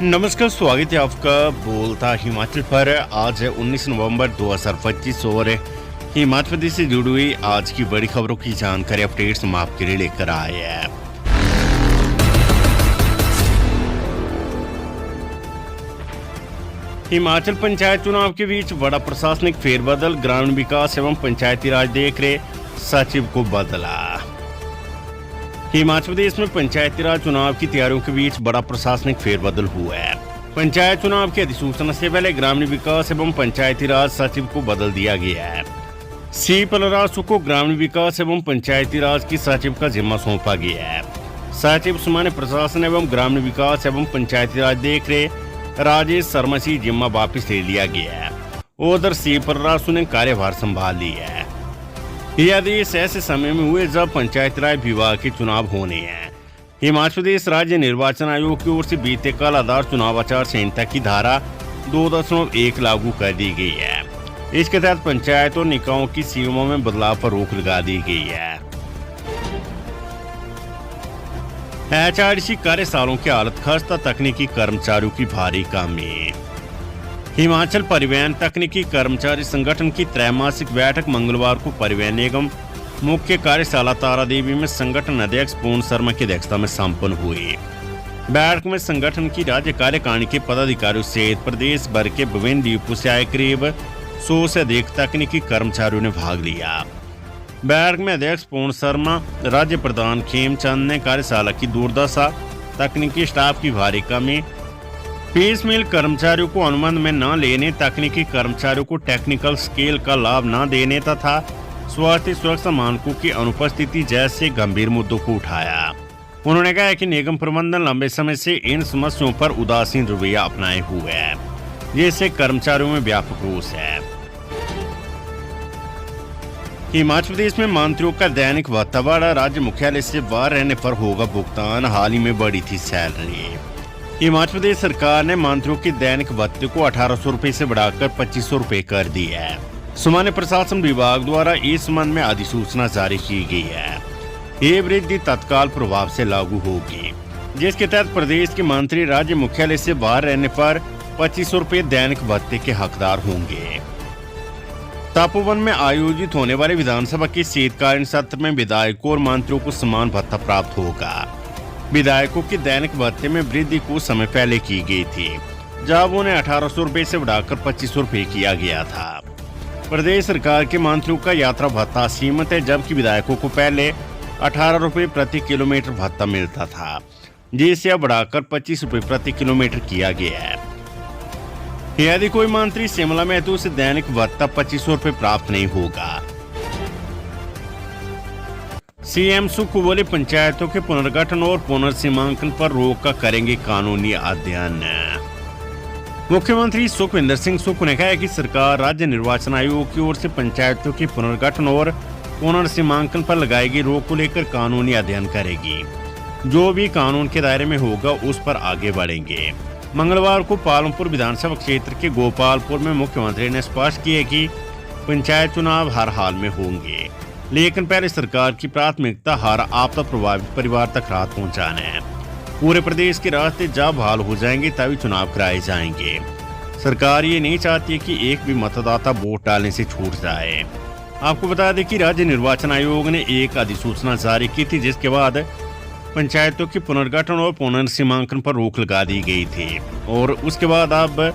नमस्कार, स्वागत है आपका बोलता हिमाचल पर। आज है 19 नवंबर 2025 और हिमाचल प्रदेश से जुड़ी हुई आज की बड़ी खबरों की जानकारी अपडेट्स हम आपके लिए लेकर आए हैं। हिमाचल पंचायत चुनाव के बीच बड़ा प्रशासनिक फेरबदल, ग्रामीण विकास एवं पंचायती राज देख रहे सचिव को बदला। हिमाचल प्रदेश में पंचायती राज चुनाव की तैयारियों के बीच बड़ा प्रशासनिक फेरबदल हुआ है। पंचायत चुनाव की अधिसूचना से पहले ग्रामीण विकास एवं पंचायती राज सचिव को बदल दिया गया है। सी पलरासु को ग्रामीण विकास एवं पंचायती राज की सचिव का जिम्मा सौंपा गया है। सचिव सामान्य प्रशासन एवं ग्रामीण विकास एवं पंचायती राज देख रहे राजेश शर्मा से जिम्मा वापस ले लिया गया है। उधर सी पलरासु ने कार्यभार संभाल लिया है। यह आदेश ऐसे समय में हुए जब पंचायत राज विभाग के चुनाव होने हैं। हिमाचल प्रदेश राज्य निर्वाचन आयोग की ओर से बीते कल आदर्श चुनाव आचार संहिता की धारा 2.1 लागू कर दी गई है। इसके तहत पंचायत और निकायों की सीमाओं में बदलाव पर रोक लगा दी गई है। HRDC कार्यशालाओं की हालत खस्ता, तकनीकी कर्मचारियों की भारी कमी। हिमाचल परिवहन तकनीकी कर्मचारी संगठन की त्रैमासिक बैठक मंगलवार को परिवहन निगम मुख्य कार्यशाला तारादेवी में संगठन अध्यक्ष पूर्ण शर्मा की अध्यक्षता में संपन्न हुई। बैठक में संगठन की राज्य कार्यकारिणी के पदाधिकारियों सहित प्रदेश भर के विभिन्न डिपो से आए करीब 100 से अधिक तकनीकी कर्मचारियों ने भाग लिया। बैठक में अध्यक्ष पूर्ण शर्मा, राज्य प्रधान खेमचंद ने कार्यशाला की दुर्दशा, तकनीकी स्टाफ की भारी कमी, पीस मिल कर्मचारियों को अनुबंध में न लेने, तकनीकी कर्मचारियों को टेक्निकल स्केल का लाभ न देने तथा स्वास्थ्य सुरक्षा मानकों की अनुपस्थिति जैसे गंभीर मुद्दों को उठाया। उन्होंने कहा कि निगम प्रबंधन लंबे समय से इन समस्याओं पर उदासीन रवैया अपनाए हुए है, जिससे कर्मचारियों में व्यापक रोष है। हिमाचल प्रदेश में मंत्रियों का दैनिक भत्ता बढ़ा, राज्य मुख्यालय से बाहर रहने पर होगा भुगतान, हाल ही में बढ़ी थी सैलरी। हिमाचल प्रदेश सरकार ने मंत्रियों के दैनिक भत्ते को 1800 रुपए से बढ़ाकर 2500 रुपए कर दिया है। सामान्य प्रशासन विभाग द्वारा इस संबंध में अधिसूचना जारी की गई है। ये वृद्धि तत्काल प्रभाव से लागू होगी, जिसके तहत प्रदेश के मंत्री राज्य मुख्यालय से बाहर रहने पर 2500 रुपए दैनिक भत्ते के हकदार होंगे। तपोवन में आयोजित होने वाले विधानसभा के शीतकालीन सत्र में विधायकों और मंत्रियों को समान भत्ता प्राप्त होगा। विधायकों के दैनिक भत्ते में वृद्धि कुछ समय पहले की गई थी, जब उन्हें 1800 रुपए से बढ़ाकर 2500 रुपए किया गया था। प्रदेश सरकार के मंत्रियों का यात्रा भत्ता सीमित है, जबकि विधायकों को पहले 18 रुपए प्रति किलोमीटर भत्ता मिलता था, जिसे अब बढ़ाकर 25 रुपए प्रति किलोमीटर किया गया है। यदि कोई मंत्री शिमला में है तो उसे दैनिक भत्ता 2500 रुपए प्राप्त नहीं होगा। सीएम सुख बोले, पंचायतों के पुनर्गठन और पुनर्सीमांकन पर रोक का करेंगे कानूनी अध्ययन। मुख्यमंत्री सुखविंदर सिंह सुक्खू ने कहा है कि सरकार राज्य निर्वाचन आयोग की ओर से पंचायतों के पुनर्गठन और पुनर्सीमांकन पर लगाएगी रोक को लेकर कानूनी अध्ययन करेगी। जो भी कानून के दायरे में होगा उस पर आगे बढ़ेंगे। मंगलवार को पालमपुर विधानसभा क्षेत्र के गोपालपुर में मुख्यमंत्री ने स्पष्ट किया कि पंचायत चुनाव हर हाल में होंगे, लेकिन पहले सरकार की प्राथमिकता हर आपदा प्रभावित परिवार तक राहत पहुंचाना है। पूरे प्रदेश के रास्ते जब बहाल हो जाएंगे तभी चुनाव कराए जाएंगे। सरकार ये नहीं चाहती कि एक भी मतदाता वोट डालने से छूट जाए। आपको बता दें कि राज्य निर्वाचन आयोग ने एक अधिसूचना जारी की थी, जिसके बाद पंचायतों के पुनर्गठन और पुनर्सीमांकन पर रोक लगा दी गई थी और उसके बाद अब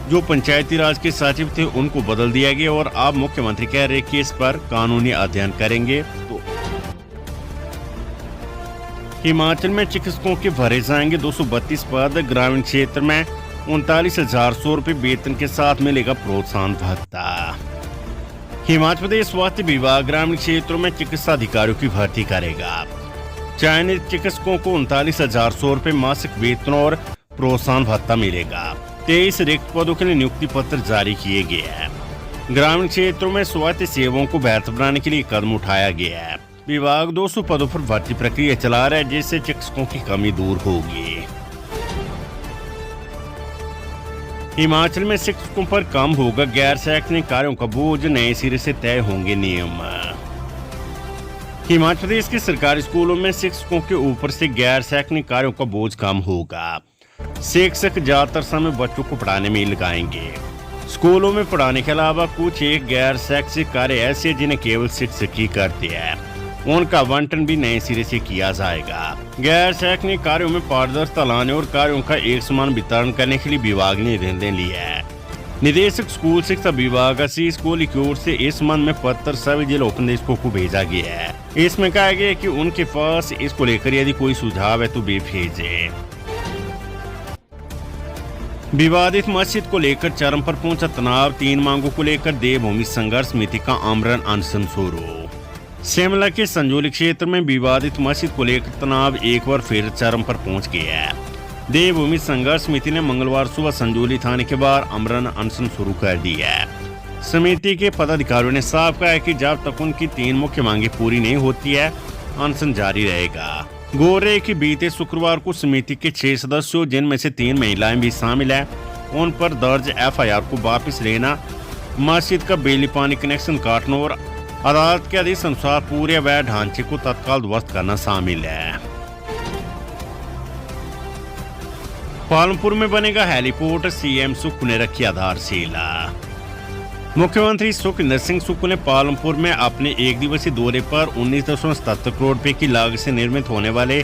जो पंचायती राज के सचिव थे उनको बदल दिया गया और अब मुख्यमंत्री कह रहे कि इस पर कानूनी अध्ययन करेंगे। तो हिमाचल में चिकित्सकों के भरे जाएंगे 232 पद, ग्रामीण क्षेत्र में 39,100 रुपए वेतन के साथ मिलेगा प्रोत्साहन भत्ता। हिमाचल प्रदेश स्वास्थ्य विभाग ग्रामीण क्षेत्रों में चिकित्सा अधिकारियों की भर्ती करेगा। चयनित चिकित्सकों को 39,100 रुपए मासिक वेतन और प्रोत्साहन भत्ता मिलेगा। 23 रिक्त पदों के लिए नियुक्ति पत्र जारी किए गए हैं। ग्रामीण क्षेत्रों में स्वास्थ्य सेवाओं को बेहतर बनाने के लिए कदम उठाया गया है। विभाग 200 पदों पर भर्ती प्रक्रिया चला रहा है, जिससे चिकित्सकों की कमी दूर होगी। हिमाचल में शिक्षकों पर कम होगा गैर शैक्षणिक कार्यों का बोझ, नए सिरे से तय होंगे नियम। हिमाचल प्रदेश के सरकारी स्कूलों में शिक्षकों के ऊपर से गैर शैक्षणिक कार्यों का बोझ कम होगा। शिक्षक ज्यादातर समय बच्चों को पढ़ाने में ही लगाएंगे। स्कूलों में पढ़ाने के अलावा कुछ एक गैर शैक्षिक कार्य ऐसे जिन्हें केवल शिक्षक ही करते हैं, उनका आवंटन भी नए सिरे से किया जाएगा। गैर शैक्षणिक कार्यों में पारदर्शिता लाने और कार्यों का एक समान वितरण करने के लिए विभाग ने निर्णय लिया है। निदेशक स्कूल शिक्षा विभाग स्कूल की ओर से इस संबंध में पत्र सभी जिला उपनिदेशकों को भेजा गया है। इसमें कहा गया है कि उनके पास इसको लेकर यदि कोई सुझाव है तो वे भेजे। विवादित मस्जिद को लेकर चरम पर पहुंचा तनाव, 3 मांगों को लेकर देवभूमि संघर्ष समिति का आमरण अनशन शुरू। शिमला के संजौली क्षेत्र में विवादित मस्जिद को लेकर तनाव एक बार फिर चरम पर पहुंच गया है। देवभूमि संघर्ष समिति ने मंगलवार सुबह संजौली थाने के बाहर आमरण अनशन शुरू कर दिया है। समिति के पदाधिकारियों ने साफ कहा है कि जब तक उनकी 3 मुख्य मांगे पूरी नहीं होती है, अनशन जारी रहेगा। गौर की बीते शुक्रवार को समिति के 6 सदस्यों, जिनमें से 3 महिलाएं भी शामिल हैं, उन पर दर्ज FIR को वापस लेना, मस्जिद का बिजली पानी कनेक्शन काटना और अदालत के आदेश अनुसार पूरे अवैध ढांचे को तत्काल ध्वस्त करना शामिल है। पालमपुर में बनेगा हेलीपोर्ट, CM सुक्खू ने रखी आधारशिला। मुख्यमंत्री सुखविंदर सिंह सुक्खू ने पालमपुर में अपने 1 दिवसीय दौरे पर 19.77 करोड़ रुपए की लागत से निर्मित होने वाले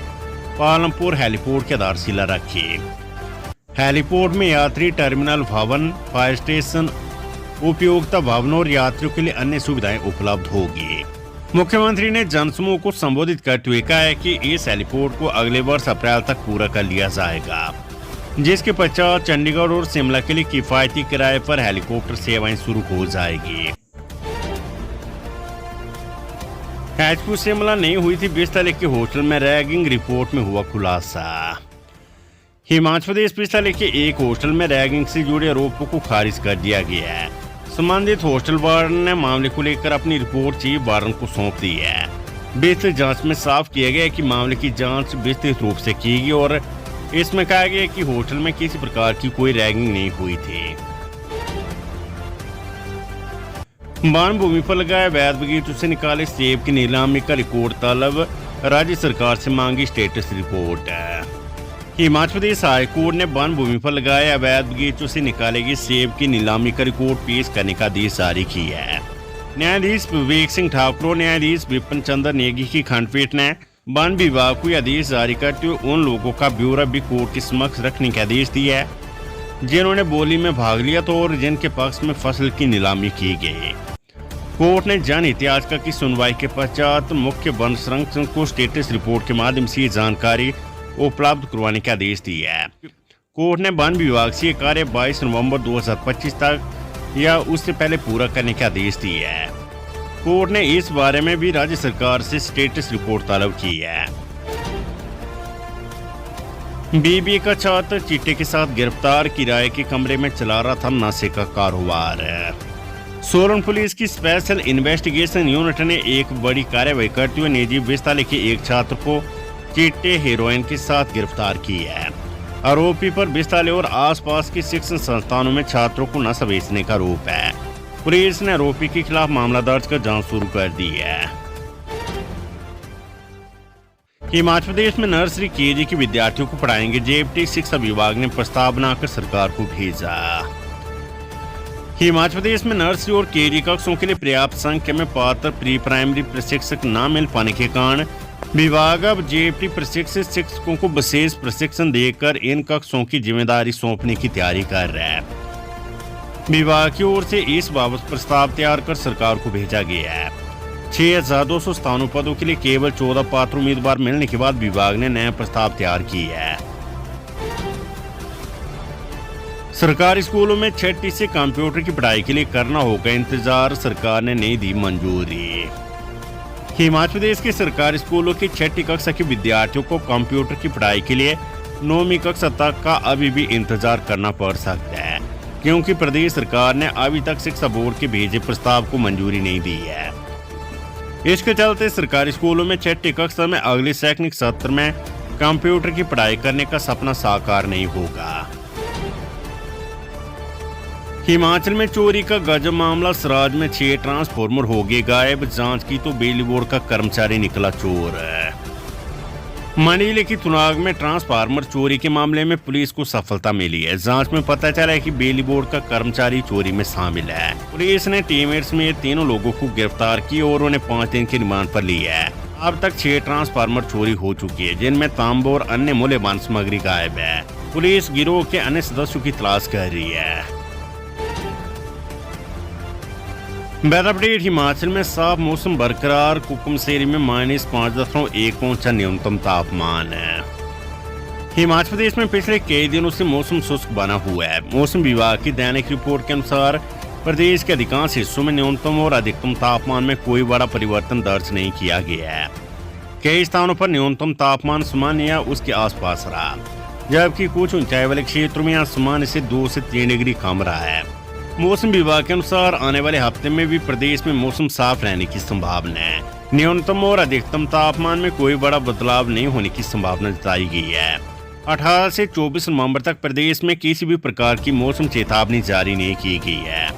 पालमपुर हेलीपोर्ट की आधारशिला रखी। हेलीपोर्ट में यात्री टर्मिनल भवन, फायर स्टेशन, उपयोगिता भवन और यात्रियों के लिए अन्य सुविधाएं उपलब्ध होगी। मुख्यमंत्री ने जनसमूह को संबोधित करते हुए कहा है कि इस हेलीपोर्ट को अगले वर्ष अप्रैल तक पूरा कर लिया जाएगा, जिसके पश्चात चंडीगढ़ और शिमला के लिए किफायती किराए पर हेलीकॉप्टर सेवाएं शुरू हो जाएगी। HQ शिमला नहीं हुई थी बिस्तर के होटल में रैगिंग, रिपोर्ट में हुआ खुलासा। हिमाचल प्रदेश बिस्तर के एक होटल में रैगिंग से जुड़े आरोपों को खारिज कर दिया गया है। संबंधित होटल वार्डन ने मामले को लेकर अपनी रिपोर्ट चीफ वार्डन को सौंप दी है। विस्तृत जांच में साफ किया गया कि मामले की जांच विस्तृत रूप से की गई और इसमें कहा गया कि होटल में किसी प्रकार की कोई रैगिंग नहीं हुई थी। वन भूमि पर लगाए अवैध बगीचों से निकाले सेब की नीलामी का रिकॉर्ड तलब, राज्य सरकार से मांगी status report. Himachal Pradesh high court ने वन भूमि पर लगाए अवैध बगीचों से निकाले गए सेब की नीलामी का रिकॉर्ड पेश करने का आदेश जारी किया है। न्यायाधीश विवेक सिंह ठाकुर और न्यायाधीश विपिन चंद्र नेगी की खंडपीठ ने वन विभाग को आदेश जारी करते हुए उन लोगों का ब्यौरा भी कोर्ट के समक्ष रखने का आदेश दिया है जिन्होंने बोली में भाग लिया था और जिनके पक्ष में फसल की नीलामी की गई। कोर्ट ने जनहित याचिका की सुनवाई के पश्चात मुख्य वन संरक्षक को स्टेटस रिपोर्ट के माध्यम से जानकारी उपलब्ध करवाने का आदेश दिया है। कोर्ट ने वन विभाग से कार्य 22 नवंबर 2025 तक या उससे पहले पूरा करने का आदेश दिया है। कोर्ट ने इस बारे में भी राज्य सरकार से स्टेटस रिपोर्ट तलब की है। BBA का छात्र चिट्टे के साथ गिरफ्तार, किराए के कमरे में चला रहा था नशे का कारोबार। सोलन पुलिस की स्पेशल इन्वेस्टिगेशन यूनिट ने एक बड़ी कार्रवाई करते हुए निजी विस्तार के एक छात्र को चिट्टे हेरोइन के साथ गिरफ्तार किया है। आरोपी पर विस्तार और आसपास के शिक्षण संस्थानों में छात्रों को नशा बेचने का आरोप है। पुलिस ने आरोपी के खिलाफ मामला दर्ज कर जांच शुरू कर दी है। हिमाचल प्रदेश में नर्सरी KG के विद्यार्थियों को पढ़ाएंगे JFT, शिक्षा विभाग ने प्रस्ताव बनाकर सरकार को भेजा। हिमाचल प्रदेश में नर्सरी और KG कक्षों के लिए पर्याप्त संख्या में पात्र प्री प्राइमरी प्रशिक्षक न मिल पाने के कारण विभाग अब JFT प्रशिक्षित शिक्षकों को विशेष प्रशिक्षण देकर इन कक्षों की जिम्मेदारी सौंपने की तैयारी कर रहा है। विभाग की ओर से इस बाबत प्रस्ताव तैयार कर सरकार को भेजा गया है। 6200 स्थानों पदों के लिए केवल 14 पात्र उम्मीदवार मिलने के बाद विभाग ने नया प्रस्ताव तैयार किया है। सरकारी स्कूलों में 6ठी से कंप्यूटर की पढ़ाई के लिए करना होगा इंतजार, सरकार ने नहीं दी मंजूरी। हिमाचल प्रदेश के सरकारी स्कूलों की 6ठी कक्षा के विद्यार्थियों को कंप्यूटर की पढ़ाई के लिए 9वीं कक्षा तक का अभी भी इंतजार करना पड़ सकता है, क्योंकि प्रदेश सरकार ने अभी तक शिक्षा बोर्ड के भेजे प्रस्ताव को मंजूरी नहीं दी है। इसके चलते सरकारी स्कूलों में 6ठी कक्षा में अगले शैक्षणिक सत्र में कंप्यूटर की पढ़ाई करने का सपना साकार नहीं होगा। हिमाचल में चोरी का गजब मामला, सराज में 6 ट्रांसफार्मर हो गए गायब, जांच की तो बिजली बोर्ड का कर्मचारी निकला चोर। मंडीले की तुनाग में ट्रांसफार्मर चोरी के मामले में पुलिस को सफलता मिली है। जांच में पता चला है कि बिजली बोर्ड का कर्मचारी चोरी में शामिल है। पुलिस ने टीममेट्स में तीनों लोगों को गिरफ्तार की और उन्हें 5 दिन की रिमांड पर ली है। अब तक 6 ट्रांसफार्मर चोरी हो चुकी है, जिनमें तांबा और अन्य मूल्यवान सामग्री गायब है। पुलिस गिरोह के अन्य सदस्यों की तलाश कर रही है। Weather update. हिमाचल में साफ मौसम बरकरार। कुकुमसेरी में -5.1 पहुंचा न्यूनतम तापमान है। हिमाचल प्रदेश में पिछले कई दिनों से मौसम शुष्क बना हुआ है। मौसम विभाग की दैनिक रिपोर्ट के अनुसार प्रदेश के अधिकांश हिस्सों में न्यूनतम और अधिकतम तापमान में कोई बड़ा परिवर्तन दर्ज नहीं किया गया है। कई स्थानों पर न्यूनतम तापमान सामान्य या उसके आसपास रहा, जबकि कुछ ऊंचाई वाले क्षेत्रों में सामान्य से 2 से 3 डिग्री कम रहा है। मौसम विभाग के अनुसार आने वाले हफ्ते में भी प्रदेश में मौसम साफ रहने की संभावना है। न्यूनतम और अधिकतम तापमान में कोई बड़ा बदलाव नहीं होने की संभावना जताई गई है। 18 से 24 नवंबर तक प्रदेश में किसी भी प्रकार की मौसम चेतावनी जारी नहीं की गई है।